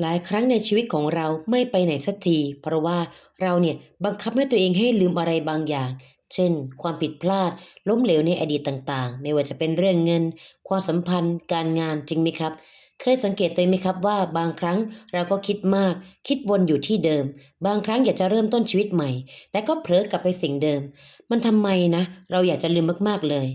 หลายครั้งในชีวิตของเราไม่ไปไหนสักทีเพราะว่าเราเนี่ยบังคับให้ตัวเองให้ลืมอะไรบางอย่างเช่นความผิดพลาดล้มเหลวในอดีตต่างๆไม่ว่าจะเป็นเรื่องเงินความสัมพันธ์การงานจริงไหมครับเคยสังเกตตัวเองไหมครับว่าบางครั้งเราก็คิดมากคิดวนอยู่ที่เดิมบางครั้งอยากจะเริ่มต้นชีวิตใหม่แต่ก็เผลอกลับไปสิ่งเดิมมันทำไมนะเราอยากจะลืมมากๆเลย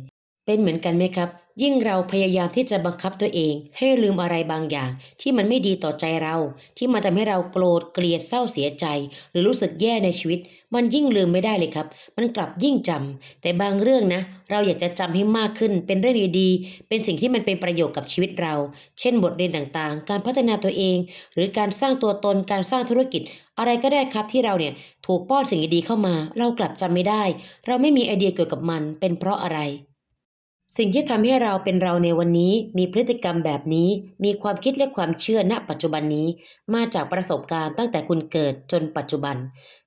เป็นเหมือนกันไหมครับยิ่งเราพยายามที่จะบังคับตัวเองให้ลืมอะไรบางอย่าง ที่มันไม่ดีต่อใจเราที่มันทำให้เราโกรธเกลียดเศร้าเสียใจหรือรู้สึกแย่ในชีวิตมันยิ่งลืมไม่ได้เลยครับมันกลับยิ่งจำแต่บางเรื่องนะเราอยากจะจำให้มากขึ้นเป็นเรื่องดีๆเป็นสิ่งที่มันเป็นประโยชน์กับชีวิตเราเช่นบทเรียนต่างๆการพัฒนาตัวเองหรือการสร้างตัวตนการสร้างธุรกิจอะไรก็ได้ครับที่เราเนี่ยถูกป้อนสิ่งดีๆเข้ามาเรากลับจำไม่ได้เราไม่มีไอเดียเกี่ยวกับมันเป็นเพราะอะไร สิ่งที่ทำให้เราเป็นเราในวันนี้มีพฤติกรรมแบบนี้มีความคิดและความเชื่อณปัจจุบันนี้มาจากประสบการณ์ตั้งแต่คุณเกิดจนปัจจุบัน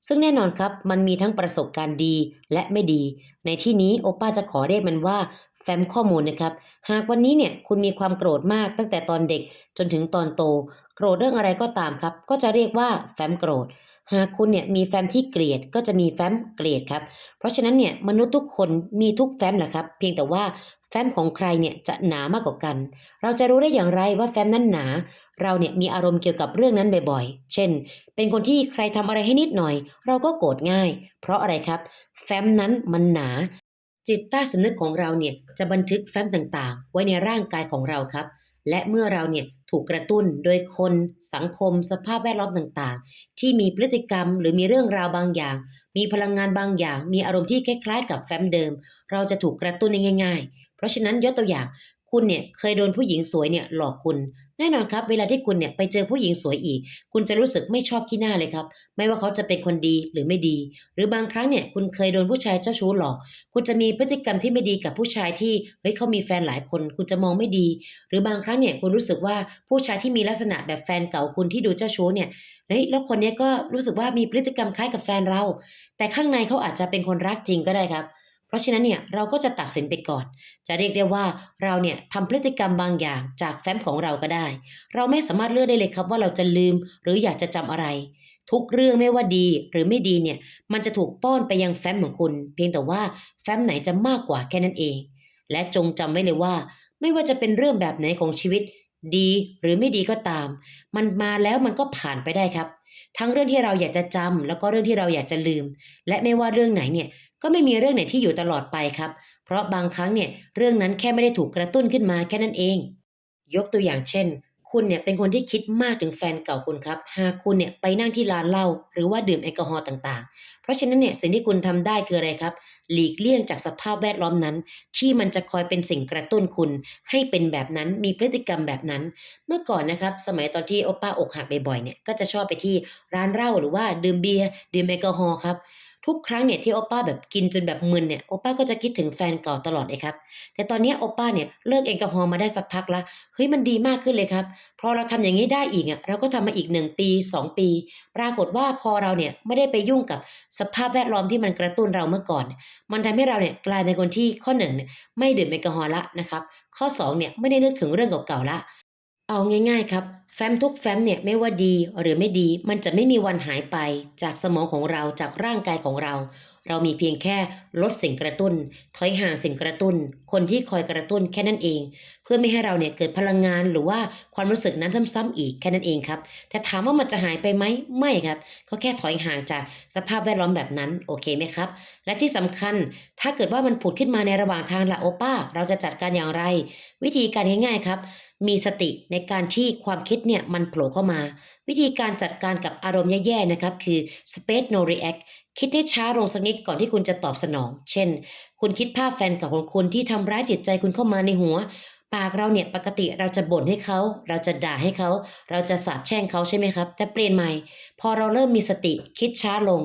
ซึ่งแน่นอนครับมันมีทั้งประสบการณ์ดีและไม่ดีในที่นี้โอป้าจะขอเรียกมันว่าแฟ้มข้อมูลนะครับหากวันนี้เนี่ยคุณมีความโกรธมากตั้งแต่ตอนเด็กจนถึงตอนโตโกรธเรื่องอะไรก็ตามครับก็จะเรียกว่าแฟ้มโกรธหากคุณเนี่ยมีแฟ้มที่เกลียดก็จะมีแฟ้มเกลียดครับเพราะฉะนั้นเนี่ยมนุษย์ทุกคนมีทุกแฟ้มแหละครับเพียงแต่ว่า แฟ้มของใครเนี่ยจะหนามากกว่ากัน เราจะรู้ได้อย่างไรว่าแฟ้มนั้นหนา เราเนี่ยมีอารมณ์เกี่ยวกับเรื่องนั้นบ่อยๆ เช่น เป็นคนที่ใครทำอะไรให้นิดหน่อยเราก็โกรธง่าย เพราะอะไรครับแฟ้มนั้นมันหนา จิตใต้สำนึกของเราเนี่ยจะบันทึกแฟ้มต่างๆไว้ในร่างกายของเราครับและเมื่อเราเนี่ยถูกกระตุ้นโดยคนสังคมสภาพแวดล้อมต่างๆที่มีพฤติกรรมหรือมีเรื่องราวบางอย่างมีพลังงานบางอย่างมีอารมณ์ที่คล้ายๆกับแฟ้มเดิมเราจะถูกกระตุ้นได้ง่ายๆเพราะฉะนั้นยกตัวอย่างคุณเนี่ยเคยโดนผู้หญิงสวยเนี่ยหลอกคุณแน่นอนครับเวลาที่คุณเนี่ยไปเจอผู้หญิงสวยอีกคุณจะรู้สึกไม่ชอบขี้หน้าเลยครับไม่ว่าเขาจะเป็นคนดีหรือไม่ดีหรือบางครั้งเนี่ยคุณเคยโดนผู้ชายเจ้าชู้หลอก คุณจะมีพฤติกรรมที่ไม่ดีกับผู้ชายที่เฮ้ยเขามีแฟนหลายคนคุณจะมองไม่ดีหรือบางครั้งเนี่ยคุณรู้สึกว่าผู้ชายที่มีลักษณะแบบแฟนเก่าคุณที่ดูเจ้าชู้เนี่ยเฮ้ยแล้วคนเนี้ยก็รู้สึกว่ามีพฤติกรรมคล้ายกับแฟนเราแต่ข้างในเขาอาจจะเป็นคนรักจริงก็ได้ครับเพราะฉะนั้นเนี่ยเราก็จะตัดสินไปก่อนจะเรียกได้ว่าเราเนี่ยทำพฤติกรรมบางอย่างจากแฟ้มของเราก็ได้เราไม่สามารถเลือกได้เลยครับว่าเราจะลืมหรืออยากจะจำอะไรทุกเรื่องไม่ว่าดีหรือไม่ดีเนี่ย มันจะถูกป้อนไปยังแฟ้มของคุณเพียงแต่ว่าแฟ้มไหนจะมากกว่าแค่นั้นเองและจงจำไว้เลยว่าไม่ว่าจะเป็นเรื่องแบบไหนของชีวิตดีหรือไม่ดีก็ตามมันมาแล้วมันก็ผ่านไปได้ครับทั้งเรื่องที่เราอยากจะจำแล้วก็เรื่องที่เราอยากจะลืมและไม่ว่าเรื่องไหนเนี่ยก็ไม่มีเรื่องไหนที่อยู่ตลอดไปครับเพราะบางครั้งเนี่ยเรื่องนั้นแค่ไม่ได้ถูกกระตุ้นขึ้นมาแค่นั้นเอง ยกตัวอย่างเช่นคุณเนี่ยเป็นคนที่คิดมากถึงแฟนเก่าคุณครับหากคุณเนี่ยไปนั่งที่ร้านเหล้าหรือว่าดื่มแอลกอฮอล์ต่างๆเพราะฉะนั้นเนี่ยสิ่งที่คุณทำได้คืออะไรครับหลีกเลี่ยงจากสภาพแวดล้อมนั้นที่มันจะคอยเป็นสิ่งกระตุ้นคุณให้เป็นแบบนั้นมีพฤติกรรมแบบนั้นเมื่อก่อนนะครับสมัยตอนที่โอป้าอกหักบ่อยๆเนี่ยก็จะชอบไปที่ร้านเหล้าหรือว่าดื่มเบียร์ดื่มแอลกอฮอล์ครับทุกครั้งเนี่ยที่โอป้าแบบกินจนแบบมึนเนี่ยโอป้าก็จะคิดถึงแฟนเก่าตลอดเลยครับแต่ตอนเนี้ยโอป้าเนี่ยเลิกแอลกอฮอล์มาได้สักพักแล้ว เฮ้ยมันดีมากขึ้นเลยครับพอเราทำอย่างงี้ได้อีกอะเราก็ทำมาอีก1ปี2ปีปรากฏว่าพอเราเนี่ยไม่ได้ไปยุ่งกับสภาพแวดล้อมที่มันกระตุ้นเราเมื่อก่อนมันทำให้เราเนี่ยกลายเป็นคนที่ข้อ1เนี่ยไม่ดื่มแอลกอฮอล์แล้วนะครับข้อ2เนี่ยไม่ได้นึกถึงเรื่องเก่าๆแล้ว เอาง่ายๆครับแฟ้มทุกแฟ้มเนี่ยไม่ว่าดีหรือไม่ดีมันจะไม่มีวันหายไปจากสมองของเราจากร่างกายของเราเรามีเพียงแค่ลดสิ่งกระตุ้นถอยห่างสิ่งกระตุ้นคนที่คอยกระตุ้นแค่นั้นเองเพื่อไม่ให้เราเนี่ยเกิดพลังงานหรือว่าความรู้สึกนั้นซ้ำๆอีกแค่นั้นเองครับแต่ถามว่ามันจะหายไปไหมไม่ครับเขาแค่ถอยห่างจากสภาพแวดล้อมแบบนั้นโอเคไหมครับและที่สำคัญถ้าเกิดว่ามันผุดขึ้นมาในระหว่างทางล่ะโอป้าเราจะจัดการอย่างไรวิธีการง่ายๆครับ มีสติในการที่ความคิดเนี่ยมันโผล่เข้ามาวิธีการจัดการกับอารมณ์แย่ๆนะครับคือ space no react คิดให้ช้าลงสักนิดก่อนที่คุณจะตอบสนองเช่นคุณคิดภาพแฟนเก่าของคุณที่ทำร้ายจิตใจคุณเข้ามาในหัวปากเราเนี่ยปกติเราจะบ่นให้เขาเราจะด่าให้เขาเราจะสาปแช่งเขาใช่ไหมครับแต่เปลี่ยนใหม่พอเราเริ่มมีสติคิดช้าลง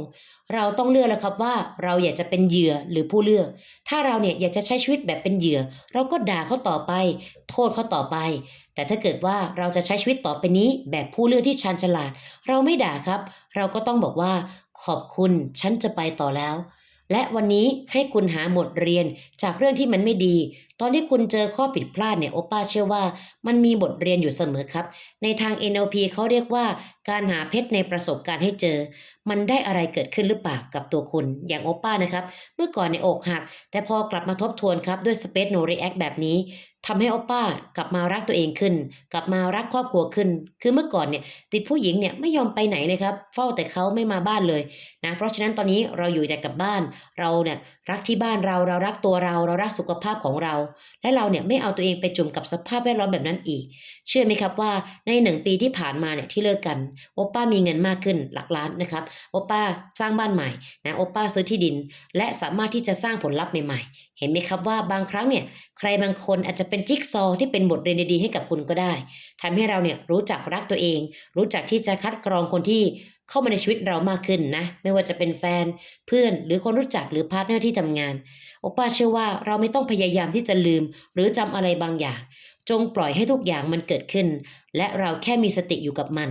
เราต้องเลือกแล้วครับว่าเราอยากจะเป็นเหยื่อหรือผู้เลือกถ้าเราเนี่ยอยากจะใช้ชีวิตแบบเป็นเหยื่อเราก็ด่าเขาต่อไปโทษเขาต่อไป แต่ถ้าเกิดว่าเราจะใช้ชีวิตต่อไปนี้แบบผู้เลือกที่ชาญฉลาดเราไม่ด่าครับเราก็ต้องบอกว่าขอบคุณฉันจะไปต่อแล้ว และวันนี้ให้คุณหาบทเรียนจากเรื่องที่มันไม่ดีตอนที่คุณเจอข้อผิดพลาดเนี่ยโอป้าเชื่อว่ามันมีบทเรียนอยู่เสมอครับในทาง NLP เขาเรียกว่าการหาเพชรในประสบการณ์ให้เจอมันได้อะไรเกิดขึ้นหรือเปล่ากับตัวคุณอย่างโอป้านะครับเมื่อก่อนในอกหักแต่พอกลับมาทบทวนครับด้วย Space No React แบบนี้ทำให้โอป้ากลับมารักตัวเองขึ้นกลับมารักครอบครัวขึ้นคือเมื่อก่อนเนี่ยติดผู้หญิงเนี่ยไม่ยอมไปไหนเลยครับเฝ้าแต่เขาไม่มาบ้านเลยนะเพราะฉะนั้นตอนนี้เราอยู่แต่กับบ้านเราเนี่ยรักที่บ้านเรารักตัวเรารักสุขภาพของเราและเราเนี่ยไม่เอาตัวเองไปจุ่มกับสภาพแวดล้อมแบบนั้นอีกเชื่อไหมครับว่าใน1 ปีที่ผ่านมาเนี่ยที่เลิกกันโอป้ามีเงินมากขึ้นหลักล้านนะครับโอป้าสร้างบ้านใหม่นะโอป้าซื้อที่ดินและสามารถที่จะสร้างผลลัพธ์ใหม่ๆเห็นไหมครับว่าบางครั้งเนี่ยใครบางคนอาจจะเป็นจิ๊กซอว์ที่เป็นบทเรียนดีๆให้กับคุณก็ได้ทำให้เราเนี่ยรู้จักรักตัวเองรู้จักที่จะคัดกรองคนที่เข้ามาในชีวิตเรามากขึ้นนะไม่ว่าจะเป็นแฟนเพื่อนหรือคนรู้จักหรือพาร์ทเนอร์ที่ทำงานโอป้าเชื่อว่าเราไม่ต้องพยายามที่จะลืมหรือจำอะไรบางอย่างจงปล่อยให้ทุกอย่างมันเกิดขึ้นและเราแค่มีสติอยู่กับมัน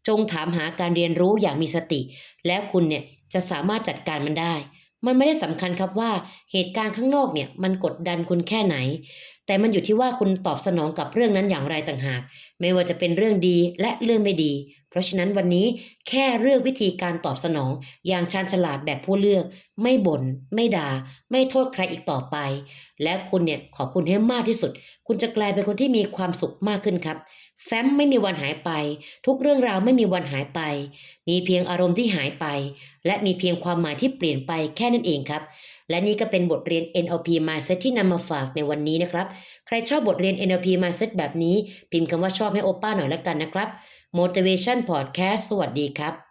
จงถามหาการเรียนรู้อย่างมีสติแล้วคุณเนี่ยจะสามารถจัดการมันได้มันไม่ได้สำคัญครับว่าเหตุการณ์ข้างนอกเนี่ยมันกดดันคุณแค่ไหนแต่มันอยู่ที่ว่าคุณตอบสนองกับเรื่องนั้นอย่างไรต่างหากไม่ว่าจะเป็นเรื่องดีและเรื่องไม่ดีเพราะฉะนั้นวันนี้แค่เลือกวิธีการตอบสนองอย่างชาญฉลาดแบบผู้เลือกไม่บ่นไม่ด่าไม่โทษใครอีกต่อไปและคุณเนี่ยขอบคุณให้มากที่สุดคุณจะกลายเป็นคนที่มีความสุขมากขึ้นครับแฟ้มไม่มีวันหายไปทุกเรื่องราวไม่มีวันหายไปมีเพียงอารมณ์ที่หายไปและมีเพียงความหมายที่เปลี่ยนไปแค่นั้นเองครับและนี่ก็เป็นบทเรียน NLP Mindset ที่นำมาฝากในวันนี้นะครับใครชอบบทเรียน NLP Mindset แบบนี้พิมพ์คำว่าชอบให้โอป้าหน่อยละกันนะครับ Motivation Podcast สวัสดีครับ